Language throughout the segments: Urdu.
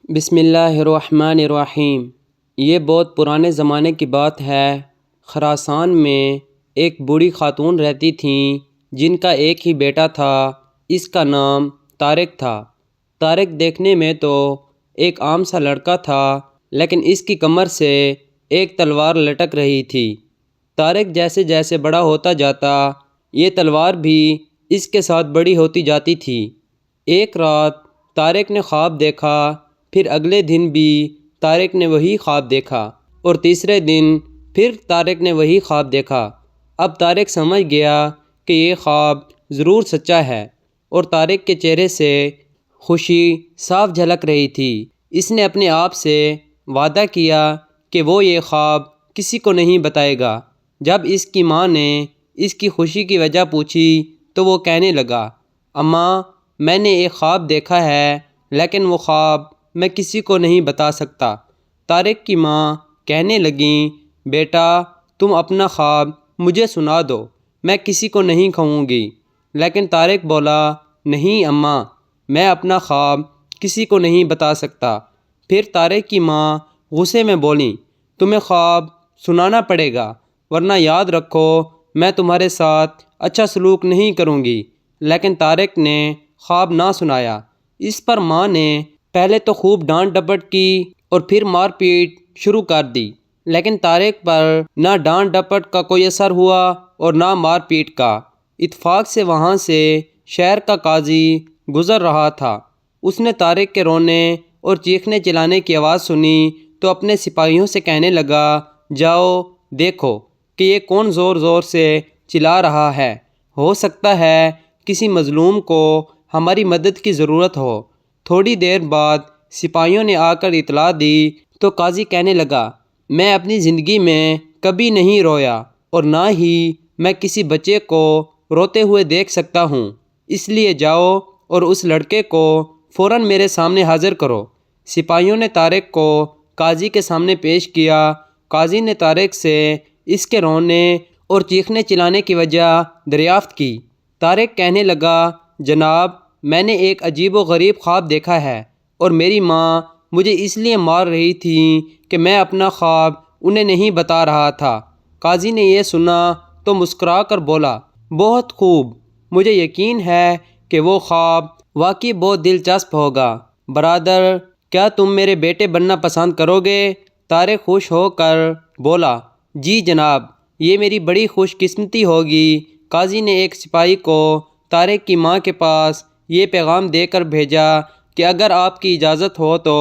بسم اللہ الرحمن الرحیم۔ یہ بہت پرانے زمانے کی بات ہے۔ خراسان میں ایک بوڑھی خاتون رہتی تھیں جن کا ایک ہی بیٹا تھا۔ اس کا نام طارق تھا۔ طارق دیکھنے میں تو ایک عام سا لڑکا تھا، لیکن اس کی کمر سے ایک تلوار لٹک رہی تھی۔ طارق جیسے جیسے بڑا ہوتا جاتا، یہ تلوار بھی اس کے ساتھ بڑی ہوتی جاتی تھی۔ ایک رات طارق نے خواب دیکھا، پھر اگلے دن بھی طارق نے وہی خواب دیکھا، اور تیسرے دن پھر طارق نے وہی خواب دیکھا۔ اب طارق سمجھ گیا کہ یہ خواب ضرور سچا ہے، اور طارق کے چہرے سے خوشی صاف جھلک رہی تھی۔ اس نے اپنے آپ سے وعدہ کیا کہ وہ یہ خواب کسی کو نہیں بتائے گا۔ جب اس کی ماں نے اس کی خوشی کی وجہ پوچھی تو وہ کہنے لگا، اماں، میں نے ایک خواب دیکھا ہے، لیکن وہ خواب میں کسی کو نہیں بتا سکتا۔ طارق کی ماں کہنے لگیں، بیٹا، تم اپنا خواب مجھے سنا دو، میں کسی کو نہیں کہوں گی۔ لیکن طارق بولا، نہیں اماں، میں اپنا خواب کسی کو نہیں بتا سکتا۔ پھر طارق کی ماں غصے میں بولیں، تمہیں خواب سنانا پڑے گا، ورنہ یاد رکھو میں تمہارے ساتھ اچھا سلوک نہیں کروں گی۔ لیکن طارق نے خواب نہ سنایا۔ اس پر ماں نے پہلے تو خوب ڈانٹ ڈپٹ کی اور پھر مار پیٹ شروع کر دی، لیکن طارق پر نہ ڈانٹ ڈپٹ کا کوئی اثر ہوا اور نہ مار پیٹ کا۔ اتفاق سے وہاں سے شہر کا قاضی گزر رہا تھا۔ اس نے طارق کے رونے اور چیخنے چلانے کی آواز سنی تو اپنے سپاہیوں سے کہنے لگا، جاؤ دیکھو کہ یہ کون زور زور سے چلا رہا ہے، ہو سکتا ہے کسی مظلوم کو ہماری مدد کی ضرورت ہو۔ تھوڑی دیر بعد سپاہیوں نے آ کر اطلاع دی تو قاضی کہنے لگا، میں اپنی زندگی میں کبھی نہیں رویا، اور نہ ہی میں کسی بچے کو روتے ہوئے دیکھ سکتا ہوں، اس لیے جاؤ اور اس لڑکے کو فوراً میرے سامنے حاضر کرو۔ سپاہیوں نے طارق کو قاضی کے سامنے پیش کیا۔ قاضی نے طارق سے اس کے رونے اور چیخنے چلانے کی وجہ دریافت کی۔ طارق کہنے لگا، جناب، میں نے ایک عجیب و غریب خواب دیکھا ہے، اور میری ماں مجھے اس لیے مار رہی تھی کہ میں اپنا خواب انہیں نہیں بتا رہا تھا۔ قاضی نے یہ سنا تو مسکرا کر بولا، بہت خوب، مجھے یقین ہے کہ وہ خواب واقعی بہت دلچسپ ہوگا۔ برادر، کیا تم میرے بیٹے بننا پسند کرو گے؟ طارق خوش ہو کر بولا، جی جناب، یہ میری بڑی خوش قسمتی ہوگی۔ قاضی نے ایک سپاہی کو طارق کی ماں کے پاس یہ پیغام دے کر بھیجا کہ اگر آپ کی اجازت ہو تو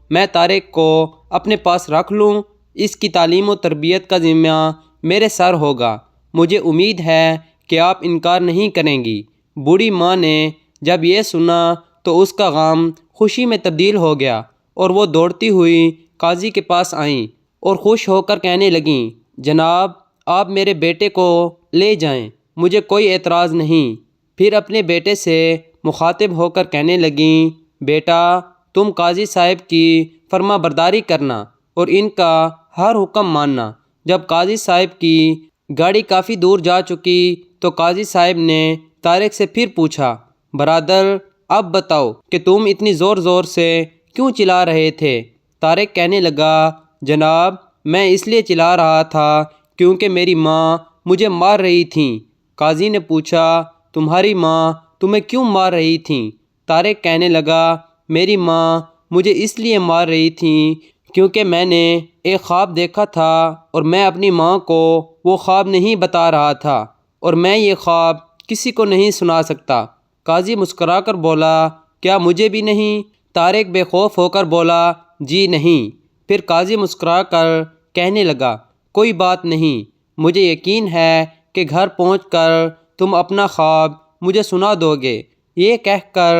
میں طارق کو اپنے پاس رکھ لوں، اس کی تعلیم و تربیت کا ذمہ میرے سر ہوگا، مجھے امید ہے کہ آپ انکار نہیں کریں گی۔ بوڑھی ماں نے جب یہ سنا تو اس کا غم خوشی میں تبدیل ہو گیا، اور وہ دوڑتی ہوئی قاضی کے پاس آئیں اور خوش ہو کر کہنے لگیں، جناب، آپ میرے بیٹے کو لے جائیں، مجھے کوئی اعتراض نہیں۔ پھر اپنے بیٹے سے مخاطب ہو کر کہنے لگیں، بیٹا، تم قاضی صاحب کی فرما برداری کرنا اور ان کا ہر حکم ماننا۔ جب قاضی صاحب کی گاڑی کافی دور جا چکی تو قاضی صاحب نے طارق سے پھر پوچھا، برادر، اب بتاؤ کہ تم اتنی زور زور سے کیوں چلا رہے تھے؟ طارق کہنے لگا، جناب، میں اس لیے چلا رہا تھا کیونکہ میری ماں مجھے مار رہی تھیں۔ قاضی نے پوچھا، تمہاری ماں تمہیں کیوں مار رہی تھیں؟ طارق کہنے لگا، میری ماں مجھے اس لیے مار رہی تھیں کیونکہ میں نے ایک خواب دیکھا تھا اور میں اپنی ماں کو وہ خواب نہیں بتا رہا تھا، اور میں یہ خواب کسی کو نہیں سنا سکتا۔ قاضی مسکرا کر بولا، کیا مجھے بھی نہیں؟ طارق بے خوف ہو کر بولا، جی نہیں۔ پھر قاضی مسکرا کر کہنے لگا، کوئی بات نہیں، مجھے یقین ہے کہ گھر پہنچ کر تم اپنا خواب مجھے سنا دو گے۔ یہ کہہ کر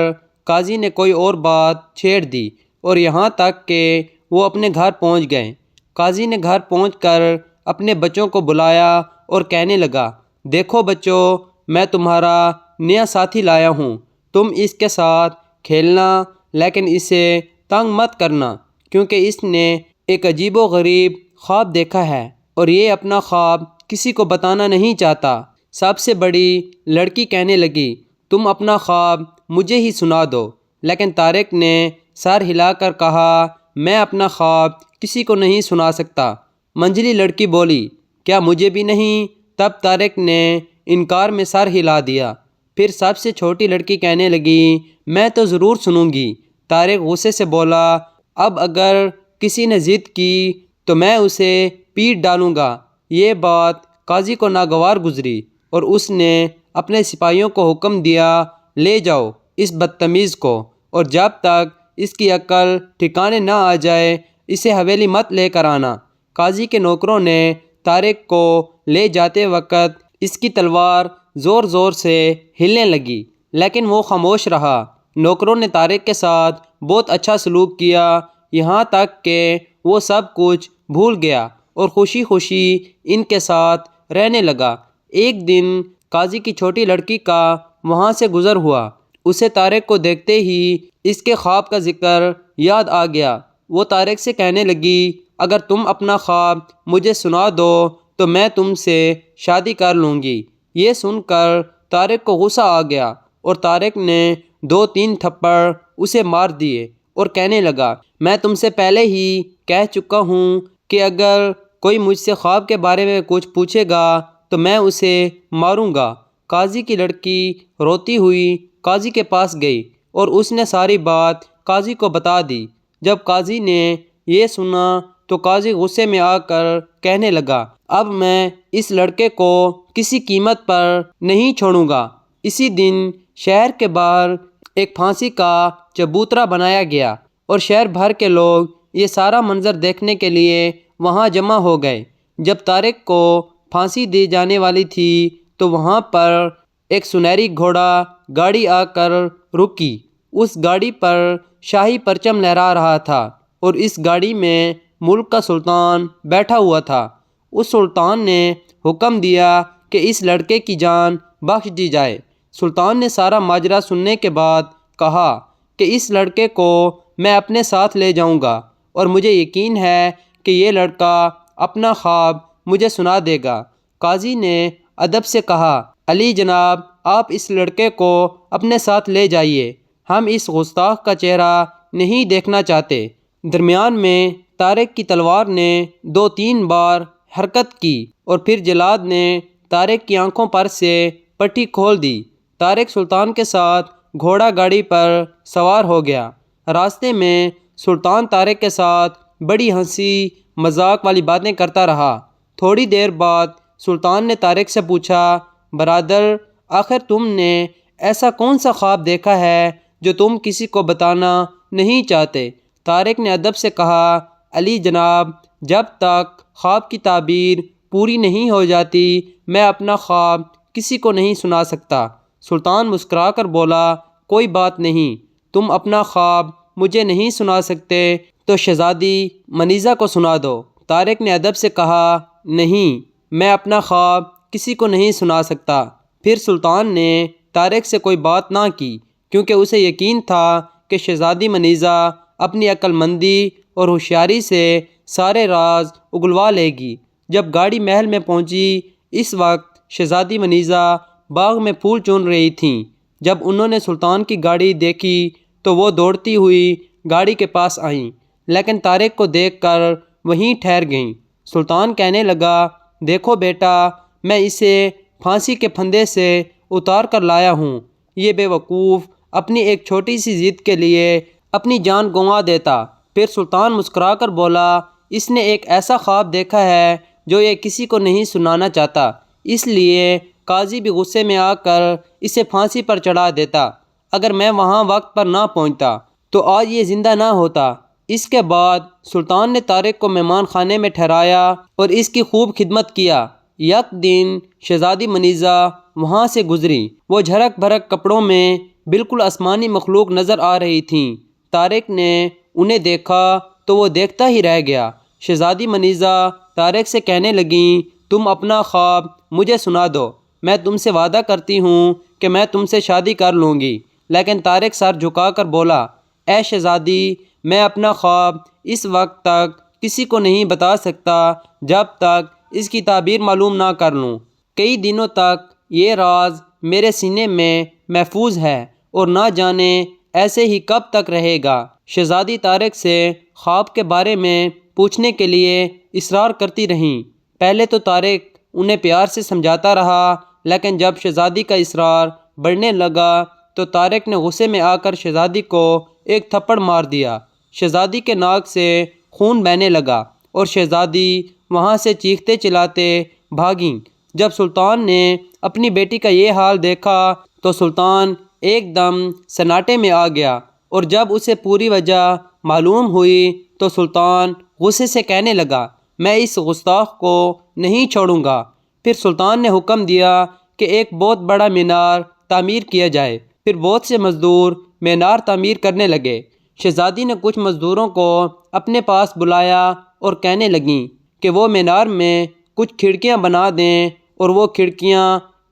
قاضی نے کوئی اور بات چھیڑ دی، اور یہاں تک کہ وہ اپنے گھر پہنچ گئے۔ قاضی نے گھر پہنچ کر اپنے بچوں کو بلایا اور کہنے لگا، دیکھو بچوں، میں تمہارا نیا ساتھی لایا ہوں، تم اس کے ساتھ کھیلنا، لیکن اسے تنگ مت کرنا، کیونکہ اس نے ایک عجیب و غریب خواب دیکھا ہے اور یہ اپنا خواب کسی کو بتانا نہیں چاہتا۔ سب سے بڑی لڑکی کہنے لگی، تم اپنا خواب مجھے ہی سنا دو۔ لیکن طارق نے سر ہلا کر کہا، میں اپنا خواب کسی کو نہیں سنا سکتا۔ منجلی لڑکی بولی، کیا مجھے بھی نہیں؟ تب طارق نے انکار میں سر ہلا دیا۔ پھر سب سے چھوٹی لڑکی کہنے لگی، میں تو ضرور سنوں گی۔ طارق غصے سے بولا، اب اگر کسی نے ضد کی تو میں اسے پیٹ ڈالوں گا۔ یہ بات قاضی کو ناگوار گزری اور اس نے اپنے سپاہیوں کو حکم دیا، لے جاؤ اس بدتمیز کو، اور جب تک اس کی عقل ٹھکانے نہ آ جائے اسے حویلی مت لے کر آنا۔ قاضی کے نوکروں نے طارق کو لے جاتے وقت اس کی تلوار زور زور سے ہلنے لگی، لیکن وہ خاموش رہا۔ نوکروں نے طارق کے ساتھ بہت اچھا سلوک کیا، یہاں تک کہ وہ سب کچھ بھول گیا اور خوشی خوشی ان کے ساتھ رہنے لگا۔ ایک دن قاضی کی چھوٹی لڑکی کا وہاں سے گزر ہوا۔ اسے طارق کو دیکھتے ہی اس کے خواب کا ذکر یاد آ گیا۔ وہ طارق سے کہنے لگی، اگر تم اپنا خواب مجھے سنا دو تو میں تم سے شادی کر لوں گی۔ یہ سن کر طارق کو غصہ آ گیا اور طارق نے 2-3 تھپڑ اسے مار دیے اور کہنے لگا، میں تم سے پہلے ہی کہہ چکا ہوں کہ اگر کوئی مجھ سے خواب کے بارے میں کچھ پوچھے گا تو میں اسے ماروں گا۔ قاضی کی لڑکی روتی ہوئی قاضی کے پاس گئی اور اس نے ساری بات قاضی کو بتا دی۔ جب قاضی نے یہ سنا تو قاضی غصے میں آ کر کہنے لگا، اب میں اس لڑکے کو کسی قیمت پر نہیں چھوڑوں گا۔ اسی دن شہر کے باہر ایک پھانسی کا چبوترا بنایا گیا اور شہر بھر کے لوگ یہ سارا منظر دیکھنے کے لیے وہاں جمع ہو گئے۔ جب طارق کو پھانسی دی جانے والی تھی تو وہاں پر ایک سنہری گھوڑا گاڑی آ کر رکی۔ اس گاڑی پر شاہی پرچم لہرا رہا تھا اور اس گاڑی میں ملک کا سلطان بیٹھا ہوا تھا۔ اس سلطان نے حکم دیا کہ اس لڑکے کی جان بخش دی جائے۔ سلطان نے سارا ماجرا سننے کے بعد کہا کہ اس لڑکے کو میں اپنے ساتھ لے جاؤں گا اور مجھے یقین ہے کہ یہ لڑکا اپنا خواب مجھے سنا دے گا۔ قاضی نے ادب سے کہا، علی جناب، آپ اس لڑکے کو اپنے ساتھ لے جائیے، ہم اس گستاخ کا چہرہ نہیں دیکھنا چاہتے۔ درمیان میں طارق کی تلوار نے 2-3 بار حرکت کی اور پھر جلاد نے طارق کی آنکھوں پر سے پٹی کھول دی۔ طارق سلطان کے ساتھ گھوڑا گاڑی پر سوار ہو گیا۔ راستے میں سلطان طارق کے ساتھ بڑی ہنسی مذاق والی باتیں کرتا رہا۔ تھوڑی دیر بعد سلطان نے طارق سے پوچھا، برادر، آخر تم نے ایسا کون سا خواب دیکھا ہے جو تم کسی کو بتانا نہیں چاہتے؟ طارق نے ادب سے کہا، علی جناب، جب تک خواب کی تعبیر پوری نہیں ہو جاتی میں اپنا خواب کسی کو نہیں سنا سکتا۔ سلطان مسکرا کر بولا، کوئی بات نہیں، تم اپنا خواب مجھے نہیں سنا سکتے تو شہزادی منیزہ کو سنا دو۔ طارق نے ادب سے کہا، نہیں، میں اپنا خواب کسی کو نہیں سنا سکتا۔ پھر سلطان نے طارق سے کوئی بات نہ کی کیونکہ اسے یقین تھا کہ شہزادی منیزہ اپنی عقل مندی اور ہوشیاری سے سارے راز اگلوا لے گی۔ جب گاڑی محل میں پہنچی اس وقت شہزادی منیزہ باغ میں پھول چن رہی تھیں۔ جب انہوں نے سلطان کی گاڑی دیکھی تو وہ دوڑتی ہوئی گاڑی کے پاس آئیں، لیکن طارق کو دیکھ کر وہیں ٹھہر گئیں۔ سلطان کہنے لگا، دیکھو بیٹا، میں اسے پھانسی کے پھندے سے اتار کر لایا ہوں۔ یہ بے وقوف اپنی ایک چھوٹی سی ضد کے لیے اپنی جان گنوا دیتا۔ پھر سلطان مسکرا کر بولا، اس نے ایک ایسا خواب دیکھا ہے جو یہ کسی کو نہیں سنانا چاہتا، اس لیے قاضی بھی غصے میں آ کر اسے پھانسی پر چڑھا دیتا۔ اگر میں وہاں وقت پر نہ پہنچتا تو آج یہ زندہ نہ ہوتا۔ اس کے بعد سلطان نے طارق کو مہمان خانے میں ٹھہرایا اور اس کی خوب خدمت کیا۔ یک دن شہزادی منیزہ وہاں سے گزری۔ وہ جھرک بھرک کپڑوں میں بالکل آسمانی مخلوق نظر آ رہی تھیں۔ طارق نے انہیں دیکھا تو وہ دیکھتا ہی رہ گیا۔ شہزادی منیزہ طارق سے کہنے لگیں، تم اپنا خواب مجھے سنا دو، میں تم سے وعدہ کرتی ہوں کہ میں تم سے شادی کر لوں گی۔ لیکن طارق سر جھکا کر بولا، اے شہزادی، میں اپنا خواب اس وقت تک کسی کو نہیں بتا سکتا جب تک اس کی تعبیر معلوم نہ کر لوں۔ کئی دنوں تک یہ راز میرے سینے میں محفوظ ہے اور نہ جانے ایسے ہی کب تک رہے گا۔ شہزادی طارق سے خواب کے بارے میں پوچھنے کے لیے اصرار کرتی رہیں۔ پہلے تو طارق انہیں پیار سے سمجھاتا رہا، لیکن جب شہزادی کا اصرار بڑھنے لگا تو طارق نے غصے میں آ کر شہزادی کو ایک تھپڑ مار دیا۔ شہزادی کے ناک سے خون بہنے لگا اور شہزادی وہاں سے چیختے چلاتے بھاگیں۔ جب سلطان نے اپنی بیٹی کا یہ حال دیکھا تو سلطان ایک دم سناٹے میں آ گیا، اور جب اسے پوری وجہ معلوم ہوئی تو سلطان غصے سے کہنے لگا، میں اس گستاخ کو نہیں چھوڑوں گا۔ پھر سلطان نے حکم دیا کہ ایک بہت بڑا مینار تعمیر کیا جائے۔ پھر بہت سے مزدور مینار تعمیر کرنے لگے۔ شہزادی نے کچھ مزدوروں کو اپنے پاس بلایا اور کہنے لگیں کہ وہ مینار میں کچھ کھڑکیاں بنا دیں، اور وہ کھڑکیاں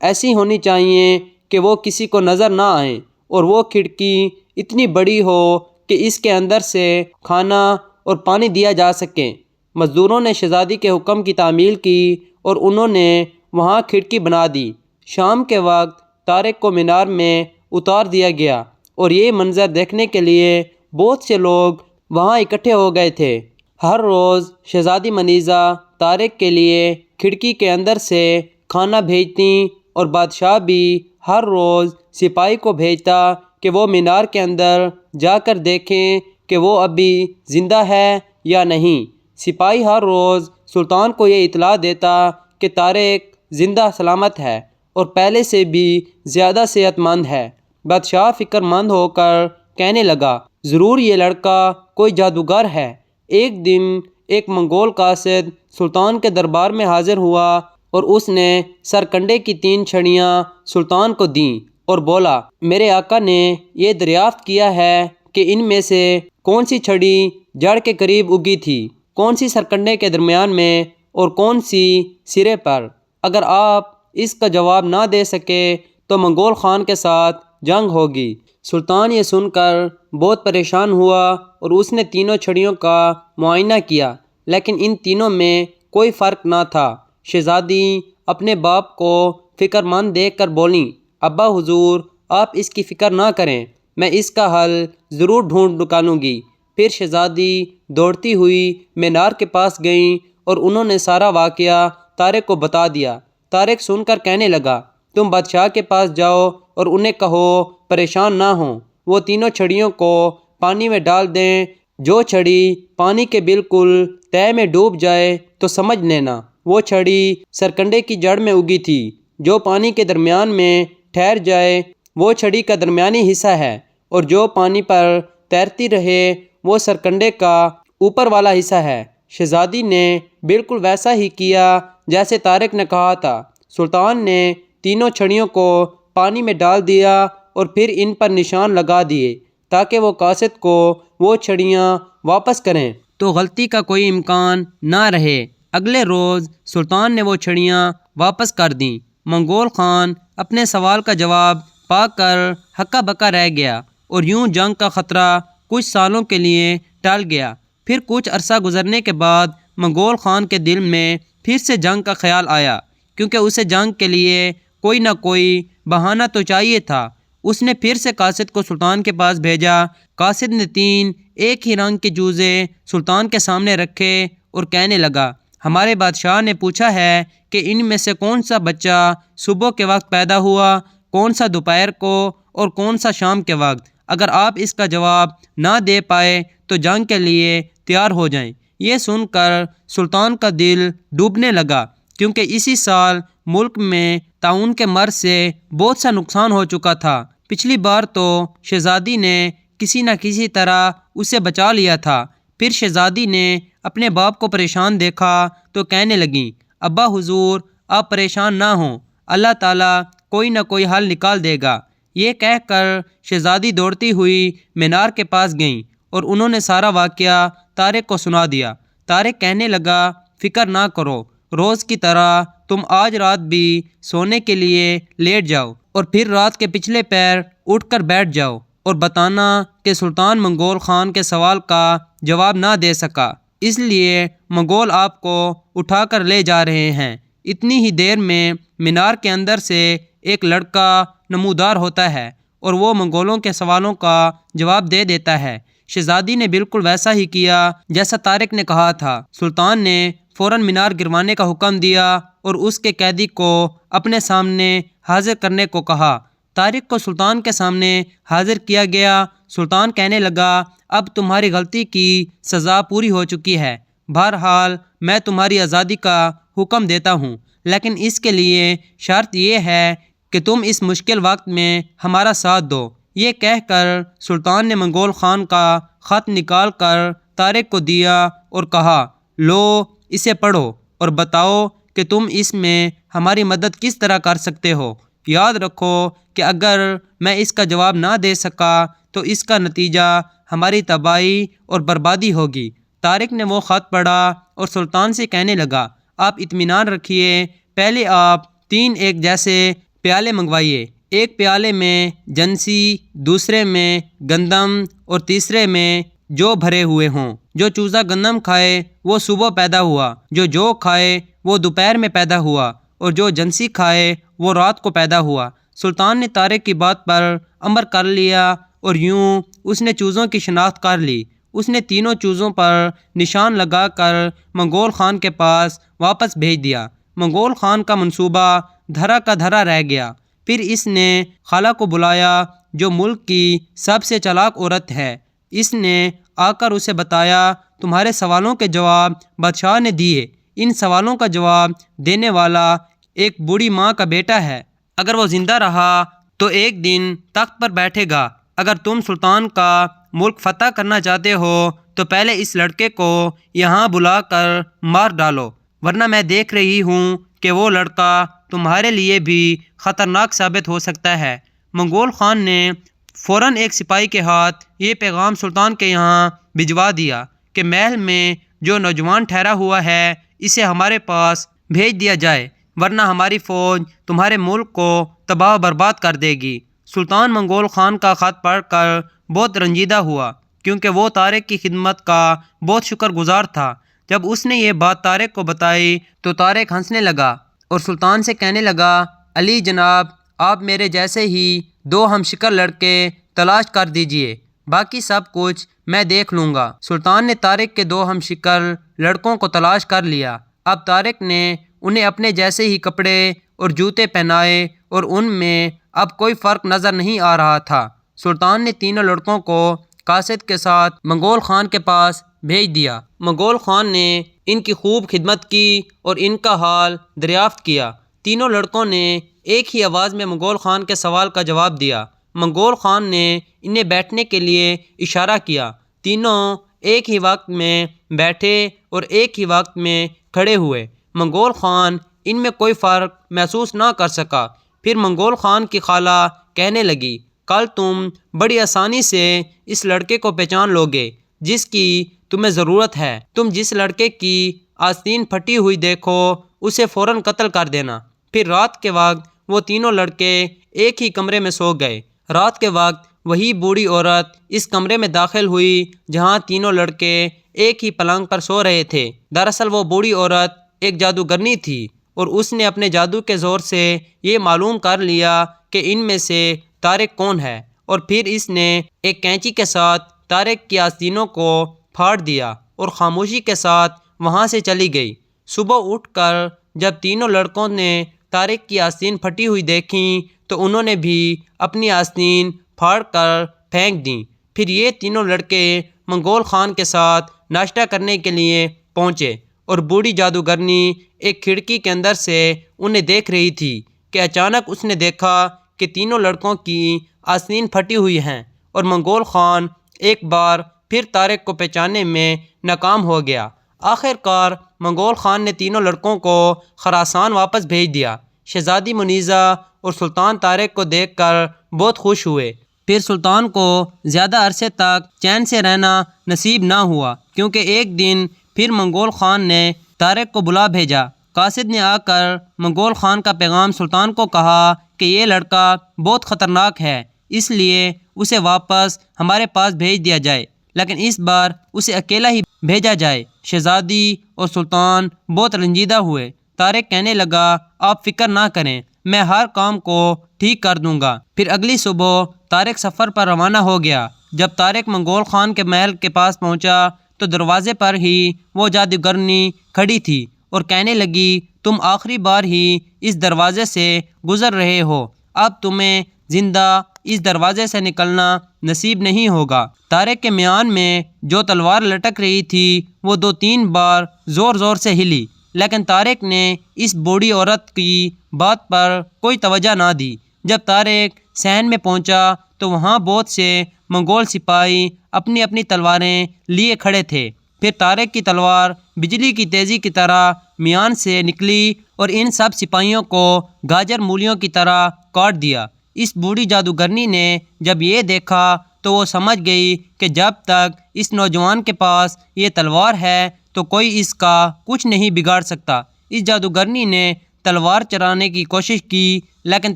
ایسی ہونی چاہیے کہ وہ کسی کو نظر نہ آئیں، اور وہ کھڑکی اتنی بڑی ہو کہ اس کے اندر سے کھانا اور پانی دیا جا سکے۔ مزدوروں نے شہزادی کے حکم کی تعمیل کی اور انہوں نے وہاں کھڑکی بنا دی۔ شام کے وقت طارق کو مینار میں اتار دیا گیا، اور یہ منظر دیکھنے کے لیے بہت سے لوگ وہاں اکٹھے ہو گئے تھے۔ ہر روز شہزادی منیزہ طارق کے لیے کھڑکی کے اندر سے کھانا بھیجتیں، اور بادشاہ بھی ہر روز سپاہی کو بھیجتا کہ وہ مینار کے اندر جا کر دیکھیں کہ وہ ابھی زندہ ہے یا نہیں۔ سپاہی ہر روز سلطان کو یہ اطلاع دیتا کہ طارق زندہ سلامت ہے اور پہلے سے بھی زیادہ صحت مند ہے۔ بادشاہ فکر مند ہو کر کہنے لگا، ضرور یہ لڑکا کوئی جادوگر ہے۔ ایک دن ایک منگول قاصد سلطان کے دربار میں حاضر ہوا، اور اس نے سرکنڈے کی 3 چھڑیاں سلطان کو دیں اور بولا، میرے آقا نے یہ دریافت کیا ہے کہ ان میں سے کون سی چھڑی جڑ کے قریب اگی تھی، کون سی سرکنڈے کے درمیان میں اور کون سی سرے پر۔ اگر آپ اس کا جواب نہ دے سکے تو منگول خان کے ساتھ جنگ ہوگی۔ سلطان یہ سن کر بہت پریشان ہوا، اور اس نے تینوں چھڑیوں کا معائنہ کیا، لیکن ان تینوں میں کوئی فرق نہ تھا۔ شہزادی اپنے باپ کو فکر مند دیکھ کر بولیں، ابا حضور، آپ اس کی فکر نہ کریں، میں اس کا حل ضرور ڈھونڈ نکالوں گی۔ پھر شہزادی دوڑتی ہوئی مینار کے پاس گئیں، اور انہوں نے سارا واقعہ طارق کو بتا دیا۔ طارق سن کر کہنے لگا، تم بادشاہ کے پاس جاؤ اور انہیں کہو پریشان نہ ہوں، وہ تینوں چھڑیوں کو پانی میں ڈال دیں۔ جو چھڑی پانی کے بالکل تہہ میں ڈوب جائے تو سمجھ لینا وہ چھڑی سرکنڈے کی جڑ میں اگی تھی۔ جو پانی کے درمیان میں ٹھہر جائے وہ چھڑی کا درمیانی حصہ ہے، اور جو پانی پر تیرتی رہے وہ سرکنڈے کا اوپر والا حصہ ہے۔ شہزادی نے بالکل ویسا ہی کیا جیسے طارق نے کہا تھا۔ سلطان نے تینوں چھڑیوں کو پانی میں ڈال دیا اور پھر ان پر نشان لگا دیے تاکہ وہ قاصد کو وہ چھڑیاں واپس کریں تو غلطی کا کوئی امکان نہ رہے۔ اگلے روز سلطان نے وہ چھڑیاں واپس کر دیں۔ منگول خان اپنے سوال کا جواب پا کر ہکا بکا رہ گیا، اور یوں جنگ کا خطرہ کچھ سالوں کے لیے ٹل گیا۔ پھر کچھ عرصہ گزرنے کے بعد منگول خان کے دل میں پھر سے جنگ کا خیال آیا، کیونکہ اسے جنگ کے لیے کوئی نہ کوئی بہانہ تو چاہیے تھا۔ اس نے پھر سے قاصد کو سلطان کے پاس بھیجا۔ قاصد نے 3 ایک ہی رنگ کے جوزے سلطان کے سامنے رکھے اور کہنے لگا، ہمارے بادشاہ نے پوچھا ہے کہ ان میں سے کون سا بچہ صبح کے وقت پیدا ہوا، کون سا دوپہر کو اور کون سا شام کے وقت۔ اگر آپ اس کا جواب نہ دے پائے تو جنگ کے لیے تیار ہو جائیں۔ یہ سن کر سلطان کا دل ڈوبنے لگا، کیونکہ اسی سال ملک میں طاعون کے مرض سے بہت سا نقصان ہو چکا تھا۔ پچھلی بار تو شہزادی نے کسی نہ کسی طرح اسے بچا لیا تھا۔ پھر شہزادی نے اپنے باپ کو پریشان دیکھا تو کہنے لگیں، ابا حضور، آپ پریشان نہ ہوں، اللہ تعالیٰ کوئی نہ کوئی حل نکال دے گا۔ یہ کہہ کر شہزادی دوڑتی ہوئی مینار کے پاس گئیں، اور انہوں نے سارا واقعہ طارق کو سنا دیا۔ طارق کہنے لگا، فکر نہ کرو، روز کی طرح تم آج رات بھی سونے کے لیے لیٹ جاؤ، اور پھر رات کے پچھلے پہر اٹھ کر بیٹھ جاؤ اور بتانا کہ سلطان منگول خان کے سوال کا جواب نہ دے سکا، اس لیے منگول آپ کو اٹھا کر لے جا رہے ہیں۔ اتنی ہی دیر میں مینار کے اندر سے ایک لڑکا نمودار ہوتا ہے، اور وہ منگولوں کے سوالوں کا جواب دے دیتا ہے۔ شہزادی نے بالکل ویسا ہی کیا جیسا طارق نے کہا تھا۔ سلطان نے فوراً مینار گروانے کا حکم دیا اور اس کے قیدی کو اپنے سامنے حاضر کرنے کو کہا۔ طارق کو سلطان کے سامنے حاضر کیا گیا۔ سلطان کہنے لگا، اب تمہاری غلطی کی سزا پوری ہو چکی ہے، بہرحال میں تمہاری آزادی کا حکم دیتا ہوں، لیکن اس کے لیے شرط یہ ہے کہ تم اس مشکل وقت میں ہمارا ساتھ دو۔ یہ کہہ کر سلطان نے منگول خان کا خط نکال کر طارق کو دیا اور کہا، لو اسے پڑھو اور بتاؤ کہ تم اس میں ہماری مدد کس طرح کر سکتے ہو۔ یاد رکھو کہ اگر میں اس کا جواب نہ دے سکا تو اس کا نتیجہ ہماری تباہی اور بربادی ہوگی۔ طارق نے وہ خط پڑھا اور سلطان سے کہنے لگا، آپ اطمینان رکھیے، پہلے آپ 3 ایک جیسے پیالے منگوائیے، ایک پیالے میں جنسی، دوسرے میں گندم اور تیسرے میں جو بھرے ہوئے ہوں۔ جو چوزہ گندم کھائے وہ صبح پیدا ہوا، جو کھائے وہ دوپہر میں پیدا ہوا، اور جو جنسی کھائے وہ رات کو پیدا ہوا۔ سلطان نے طارق کی بات پر عمل کر لیا اور یوں اس نے چوزوں کی شناخت کر لی۔ اس نے تینوں چوزوں پر نشان لگا کر منگول خان کے پاس واپس بھیج دیا۔ منگول خان کا منصوبہ دھرا کا دھرا رہ گیا۔ پھر اس نے خالہ کو بلایا جو ملک کی سب سے چالاک عورت ہے۔ اس نے آ کر اسے بتایا، تمہارے سوالوں کے جواب بادشاہ نے دیے۔ ان سوالوں کا جواب دینے والا ایک بوڑھی ماں کا بیٹا ہے، اگر وہ زندہ رہا تو ایک دن تخت پر بیٹھے گا۔ اگر تم سلطان کا ملک فتح کرنا چاہتے ہو تو پہلے اس لڑکے کو یہاں بلا کر مار ڈالو، ورنہ میں دیکھ رہی ہوں کہ وہ لڑکا تمہارے لیے بھی خطرناک ثابت ہو سکتا ہے۔ منگول خان نے فوراً ایک سپاہی کے ہاتھ یہ پیغام سلطان کے یہاں بھجوا دیا کہ محل میں جو نوجوان ٹھہرا ہوا ہے اسے ہمارے پاس بھیج دیا جائے، ورنہ ہماری فوج تمہارے ملک کو تباہ و برباد کر دے گی۔ سلطان منگول خان کا خط پڑھ کر بہت رنجیدہ ہوا، کیونکہ وہ طارق کی خدمت کا بہت شکر گزار تھا۔ جب اس نے یہ بات طارق کو بتائی تو طارق ہنسنے لگا اور سلطان سے کہنے لگا، علی جناب، آپ میرے جیسے ہی 2 ہم شکل لڑکے تلاش کر دیجئے، باقی سب کچھ میں دیکھ لوں گا۔ سلطان نے طارق کے 2 ہم شکل لڑکوں کو تلاش کر لیا۔ اب طارق نے انہیں اپنے جیسے ہی کپڑے اور جوتے پہنائے اور ان میں اب کوئی فرق نظر نہیں آ رہا تھا۔ سلطان نے تینوں لڑکوں کو قاصد کے ساتھ منگول خان کے پاس بھیج دیا۔ منگول خان نے ان کی خوب خدمت کی اور ان کا حال دریافت کیا۔ تینوں لڑکوں نے ایک ہی آواز میں منگول خان کے سوال کا جواب دیا۔ منگول خان نے انہیں بیٹھنے کے لیے اشارہ کیا۔ تینوں ایک ہی وقت میں بیٹھے اور ایک ہی وقت میں کھڑے ہوئے۔ منگول خان ان میں کوئی فرق محسوس نہ کر سکا۔ پھر منگول خان کی خالہ کہنے لگی، کل تم بڑی آسانی سے اس لڑکے کو پہچان لوگے جس کی تمہیں ضرورت ہے۔ تم جس لڑکے کی آستین پھٹی ہوئی دیکھو اسے فوراً قتل کر دینا۔ پھر رات کے وقت وہ تینوں لڑکے ایک ہی کمرے میں سو گئے۔ رات کے وقت وہی بوڑھی عورت اس کمرے میں داخل ہوئی جہاں تینوں لڑکے ایک ہی پلنگ پر سو رہے تھے۔ دراصل وہ بوڑھی عورت ایک جادوگرنی تھی اور اس نے اپنے جادو کے زور سے یہ معلوم کر لیا کہ ان میں سے طارق کون ہے، اور پھر اس نے ایک کینچی کے ساتھ طارق کی آستینوں کو پھاڑ دیا اور خاموشی کے ساتھ وہاں سے چلی گئی۔ صبح اٹھ کر جب تینوں لڑکوں نے طارق کی آستین پھٹی ہوئی دیکھیں تو انہوں نے بھی اپنی آستین پھاڑ کر پھینک دیں۔ پھر یہ تینوں لڑکے منگول خان کے ساتھ ناشتہ کرنے کے لیے پہنچے اور بوڑھی جادوگرنی ایک کھڑکی کے اندر سے انہیں دیکھ رہی تھی کہ اچانک اس نے دیکھا کہ تینوں لڑکوں کی آستین پھٹی ہوئی ہیں اور منگول خان ایک بار پھر طارق کو پہچاننے میں ناکام ہو گیا۔ آخر کار منگول خان نے تینوں لڑکوں کو خراسان واپس بھیج دیا۔ شہزادی منیزہ اور سلطان طارق کو دیکھ کر بہت خوش ہوئے۔ پھر سلطان کو زیادہ عرصے تک چین سے رہنا نصیب نہ ہوا، کیونکہ ایک دن پھر منگول خان نے طارق کو بلا بھیجا۔ قاصد نے آ کر منگول خان کا پیغام سلطان کو کہا کہ یہ لڑکا بہت خطرناک ہے، اس لیے اسے واپس ہمارے پاس بھیج دیا جائے، لیکن اس بار اسے اکیلا ہی بھیجا جائے۔ شہزادی اور سلطان بہت رنجیدہ ہوئے۔ طارق کہنے لگا، آپ فکر نہ کریں، میں ہر کام کو ٹھیک کر دوں گا۔ پھر اگلی صبح طارق سفر پر روانہ ہو گیا۔ جب طارق منگول خان کے محل کے پاس پہنچا تو دروازے پر ہی وہ جادوگرنی کھڑی تھی اور کہنے لگی، تم آخری بار ہی اس دروازے سے گزر رہے ہو، اب تمہیں زندہ اس دروازے سے نکلنا نصیب نہیں ہوگا۔ طارق کے میان میں جو تلوار لٹک رہی تھی وہ 2-3 بار زور زور سے ہلی، لیکن طارق نے اس بوڑھی عورت کی بات پر کوئی توجہ نہ دی۔ جب طارق صحن میں پہنچا تو وہاں بہت سے منگول سپاہی اپنی اپنی تلواریں لیے کھڑے تھے۔ پھر طارق کی تلوار بجلی کی تیزی کی طرح میان سے نکلی اور ان سب سپاہیوں کو گاجر مولیوں کی طرح کاٹ دیا۔ اس بوڑھی جادوگرنی نے جب یہ دیکھا تو وہ سمجھ گئی کہ جب تک اس نوجوان کے پاس یہ تلوار ہے تو کوئی اس کا کچھ نہیں بگاڑ سکتا۔ اس جادوگرنی نے تلوار چرانے کی کوشش کی لیکن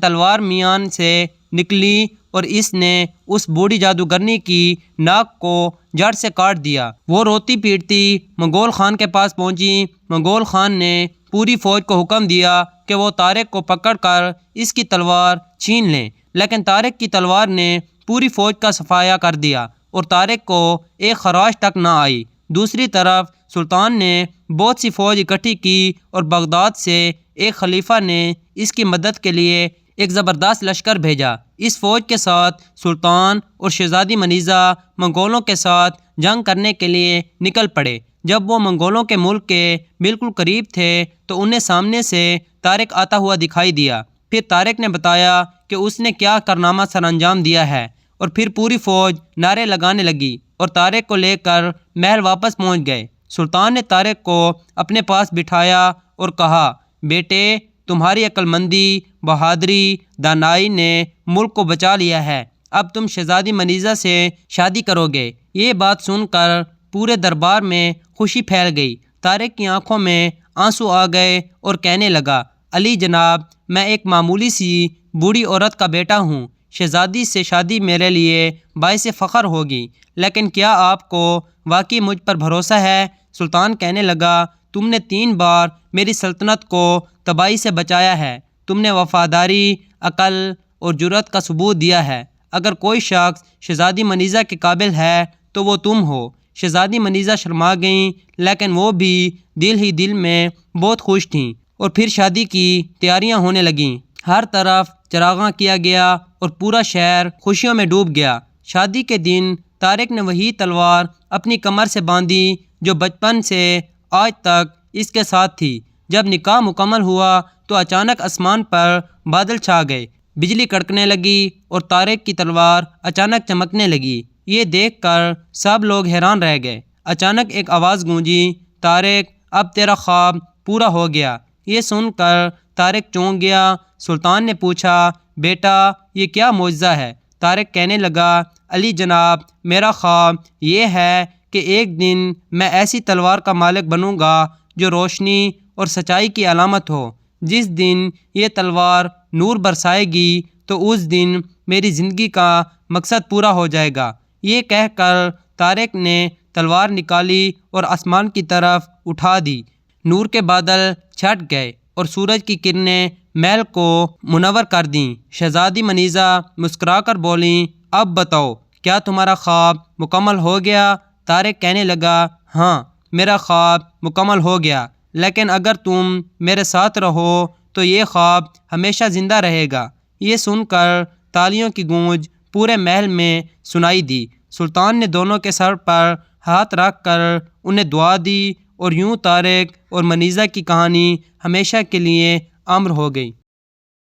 تلوار میان سے نکلی اور اس نے اس بوڑھی جادوگرنی کی ناک کو جڑ سے کاٹ دیا۔ وہ روتی پیٹتی منگول خان کے پاس پہنچی۔ منگول خان نے پوری فوج کو حکم دیا کہ وہ طارق کو پکڑ کر اس کی تلوار چھین لیں، لیکن طارق کی تلوار نے پوری فوج کا صفایا کر دیا اور طارق کو ایک خراش تک نہ آئی۔ دوسری طرف سلطان نے بہت سی فوج اکٹھی کی اور بغداد سے ایک خلیفہ نے اس کی مدد کے لیے ایک زبردست لشکر بھیجا۔ اس فوج کے ساتھ سلطان اور شہزادی منیزہ منگولوں کے ساتھ جنگ کرنے کے لیے نکل پڑے۔ جب وہ منگولوں کے ملک کے بالکل قریب تھے تو انہیں سامنے سے طارق آتا ہوا دکھائی دیا۔ پھر طارق نے بتایا کہ اس نے کیا کارنامہ سر انجام دیا ہے، اور پھر پوری فوج نعرے لگانے لگی اور طارق کو لے کر محل واپس پہنچ گئے۔ سلطان نے طارق کو اپنے پاس بٹھایا اور کہا، بیٹے، تمہاری عقل مندی، بہادری، دانائی نے ملک کو بچا لیا ہے، اب تم شہزادی منیزہ سے شادی کرو گے۔ یہ بات سن کر پورے دربار میں خوشی پھیل گئی۔ طارق کی آنکھوں میں آنسو آ گئے اور کہنے لگا، علی جناب، میں ایک معمولی سی بوڑھی عورت کا بیٹا ہوں، شہزادی سے شادی میرے لیے باعث فخر ہوگی، لیکن کیا آپ کو واقعی مجھ پر بھروسہ ہے؟ سلطان کہنے لگا، تم نے 3 بار میری سلطنت کو تباہی سے بچایا ہے، تم نے وفاداری، عقل اور جرأت کا ثبوت دیا ہے، اگر کوئی شخص شہزادی منیزہ کے قابل ہے تو وہ تم ہو۔ شہزادی منیزہ شرما گئیں، لیکن وہ بھی دل ہی دل میں بہت خوش تھیں، اور پھر شادی کی تیاریاں ہونے لگیں۔ ہر طرف چراغاں کیا گیا اور پورا شہر خوشیوں میں ڈوب گیا۔ شادی کے دن طارق نے وہی تلوار اپنی کمر سے باندھی جو بچپن سے آج تک اس کے ساتھ تھی۔ جب نکاح مکمل ہوا تو اچانک آسمان پر بادل چھا گئے، بجلی کڑکنے لگی اور طارق کی تلوار اچانک چمکنے لگی۔ یہ دیکھ کر سب لوگ حیران رہ گئے۔ اچانک ایک آواز گونجی، طارق، اب تیرا خواب پورا ہو گیا۔ یہ سن کر طارق چونک گیا۔ سلطان نے پوچھا، بیٹا، یہ کیا معجزہ ہے؟ طارق کہنے لگا، علی جناب، میرا خواب یہ ہے کہ ایک دن میں ایسی تلوار کا مالک بنوں گا جو روشنی اور سچائی کی علامت ہو۔ جس دن یہ تلوار نور برسائے گی تو اس دن میری زندگی کا مقصد پورا ہو جائے گا۔ یہ کہہ کر طارق نے تلوار نکالی اور آسمان کی طرف اٹھا دی۔ نور کے بادل چھٹ گئے اور سورج کی کرنیں محل کو منور کر دیں۔ شہزادی منیزہ مسکرا کر بولیں، اب بتاؤ، کیا تمہارا خواب مکمل ہو گیا؟ طارق کہنے لگا، ہاں، میرا خواب مکمل ہو گیا، لیکن اگر تم میرے ساتھ رہو تو یہ خواب ہمیشہ زندہ رہے گا۔ یہ سن کر تالیوں کی گونج پورے محل میں سنائی دی۔ سلطان نے دونوں کے سر پر ہاتھ رکھ کر انہیں دعا دی، اور یوں طارق اور منیزہ کی کہانی ہمیشہ کے لیے امر ہو گئی۔